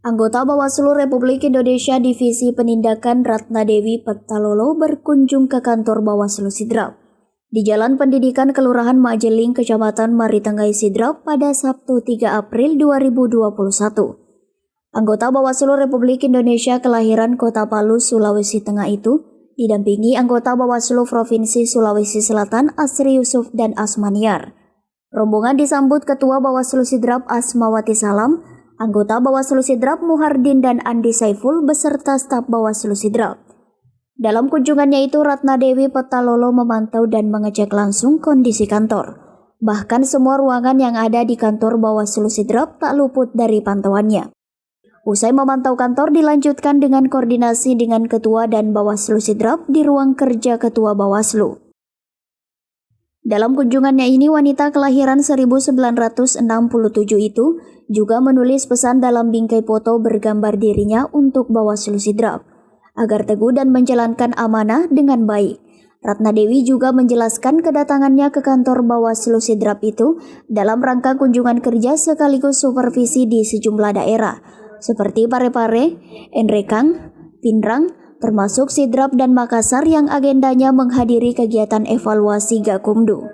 Anggota Bawaslu Republik Indonesia Divisi Penindakan Ratna Dewi Petalolo berkunjung ke kantor Bawaslu Sidrap di Jalan Pendidikan Kelurahan Majeling, Kecamatan Maritenggai Sidrap pada Sabtu 3 April 2021. Anggota Bawaslu Republik Indonesia kelahiran Kota Palu, Sulawesi Tengah itu didampingi anggota Bawaslu Provinsi Sulawesi Selatan Asri Yusuf dan Asmaniar. Rombongan disambut Ketua Bawaslu Sidrap Asmawati Salam, anggota Bawaslu Sidrap Muhardin dan Andi Saiful beserta staf Bawaslu Sidrap. Dalam kunjungannya itu Ratna Dewi Petalolo memantau dan mengecek langsung kondisi kantor. Bahkan semua ruangan yang ada di kantor Bawaslu Sidrap tak luput dari pantauannya. Usai memantau kantor dilanjutkan dengan koordinasi dengan Ketua dan Bawaslu Sidrap di ruang kerja Ketua Bawaslu. Dalam kunjungannya ini wanita kelahiran 1967 itu juga menulis pesan dalam bingkai foto bergambar dirinya untuk Bawaslu Sidrap agar teguh dan menjalankan amanah dengan baik. Ratna Dewi juga menjelaskan kedatangannya ke kantor Bawaslu Sidrap itu dalam rangka kunjungan kerja sekaligus supervisi di sejumlah daerah seperti Parepare, Enrekang, Pinrang, termasuk Sidrap dan Makassar yang agendanya menghadiri kegiatan evaluasi Gakumdu.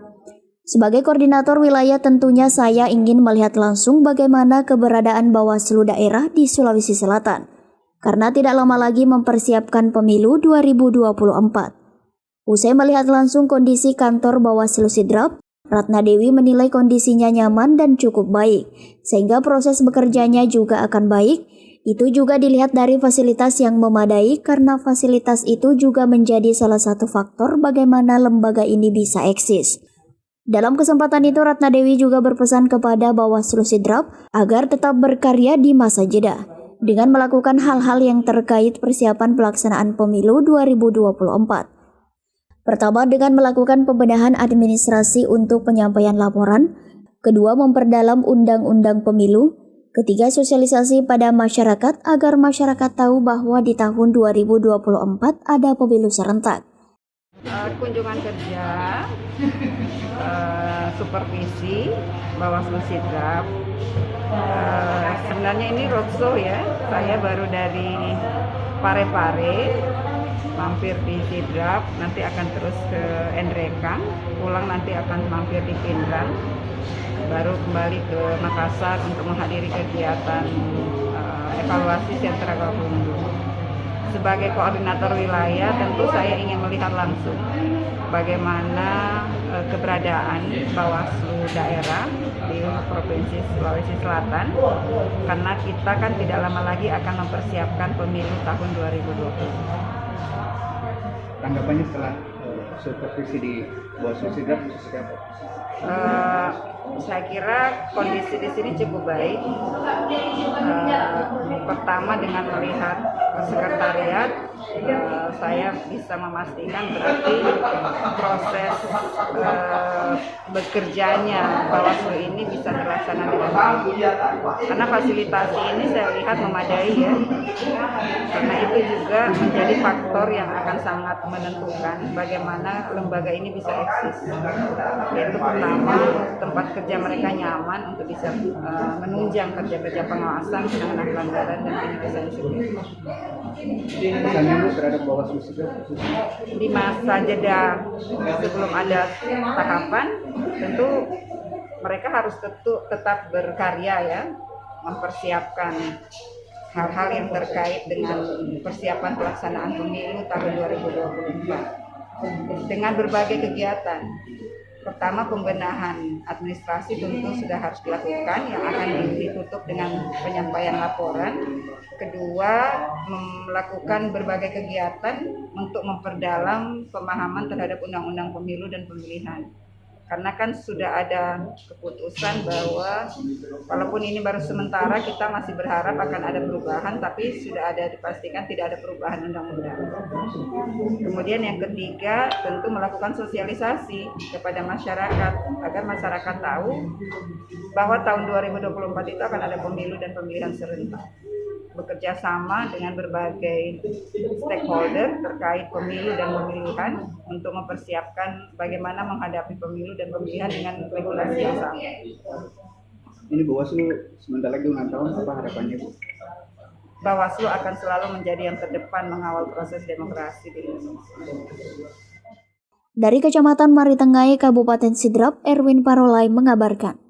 Sebagai koordinator wilayah tentunya saya ingin melihat langsung bagaimana keberadaan Bawaslu daerah di Sulawesi Selatan, karena tidak lama lagi mempersiapkan pemilu 2024. Usai melihat langsung kondisi kantor Bawaslu Sidrap, Ratna Dewi menilai kondisinya nyaman dan cukup baik, sehingga proses bekerjanya juga akan baik. Itu juga dilihat dari fasilitas yang memadai karena fasilitas itu juga menjadi salah satu faktor bagaimana lembaga ini bisa eksis. Dalam kesempatan itu Ratna Dewi juga berpesan kepada Bawaslu Sidrap agar tetap berkarya di masa jeda dengan melakukan hal-hal yang terkait persiapan pelaksanaan pemilu 2024. Pertama, dengan melakukan pembenahan administrasi untuk penyampaian laporan. Kedua, memperdalam undang-undang pemilu. Ketiga, sosialisasi pada masyarakat agar masyarakat tahu bahwa di tahun 2024 ada pemilu serentak. Kunjungan kerja, supervisi Bawaslu Sidrap. Sebenarnya ini roadshow ya. Saya baru dari Parepare, mampir di Sidrap, nanti akan terus ke Enrekang, pulang nanti akan mampir di Pinrang, baru kembali ke Makassar untuk menghadiri kegiatan evaluasi sentra Gakumdu. Sebagai koordinator wilayah, tentu saya ingin melihat langsung bagaimana keberadaan Bawaslu daerah di Provinsi Sulawesi Selatan, karena kita kan tidak lama lagi akan mempersiapkan pemilu tahun 2020. Tanggapannya setelah supervisi di Bawaslu Sidrap seperti apa? Saya kira kondisi di sini cukup baik. Pertama dengan melihat sekretariat, saya bisa memastikan berarti proses bekerjanya Bawaslu ini bisa terlaksana dengan baik. Karena fasilitasi ini saya lihat memadai ya. Karena itu juga menjadi faktor yang akan sangat menentukan bagaimana lembaga ini bisa eksis. Yaitu pertama, tempat kerja mereka nyaman untuk bisa menunjang kerja-kerja pengawasan, penanganan pelanggaran dan penyelesaian sengketa. Pesannya Bu terhadap Bawaslu Sidrap Di masa jeda sebelum ada tahapan, tentu mereka harus tetap berkarya ya, mempersiapkan hal-hal yang terkait dengan persiapan pelaksanaan pemilu tahun 2024 dengan berbagai kegiatan. Pertama, pembenahan administrasi tentu sudah harus dilakukan yang akan ditutup dengan penyampaian laporan. Kedua, melakukan berbagai kegiatan untuk memperdalam pemahaman terhadap undang-undang pemilu dan pemilihan. Karena kan sudah ada keputusan bahwa walaupun ini baru sementara, kita masih berharap akan ada perubahan, tapi sudah ada dipastikan tidak ada perubahan undang-undang. Kemudian yang ketiga, tentu melakukan sosialisasi kepada masyarakat agar masyarakat tahu bahwa tahun 2024 itu akan ada pemilu dan pemilihan serentak. Bekerja sama dengan berbagai stakeholder terkait pemilu dan pemilihan untuk mempersiapkan bagaimana menghadapi pemilu dan pemilihan dengan regulasi yang sama. ini Bawaslu sebentar lagi ulang tahun, apa harapannya Bu? Bawaslu akan selalu menjadi yang terdepan mengawal proses demokrasi di Indonesia. Dari Kecamatan Maritengai, Kabupaten Sidrap, Erwin Parolai mengabarkan.